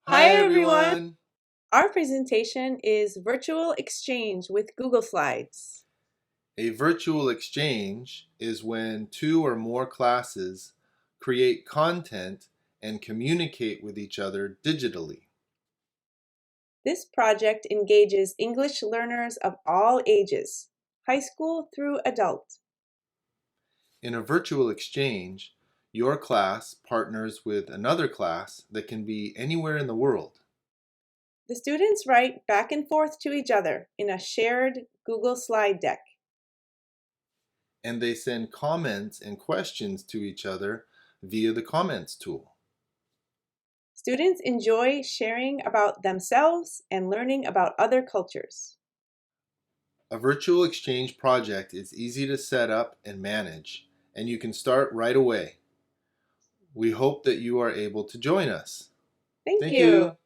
Hi Hi everyone! everyone! Our presentation is Virtual Exchange with Google Slides. A virtual exchange is when two or more classes create content and communicate with each other digitally. This project engages English learners of all ages, high school through adult. In a virtual exchange, your class partners with another class that can be anywhere in the world. The students write back and forth to each other in a shared Google slide deck. And they send comments and questions to each other via the comments tool. Students enjoy sharing about themselves and learning about other cultures. A virtual exchange project is easy to set up and manage, and you can start right away. We hope that you are able to join us. Thank Thank you. you.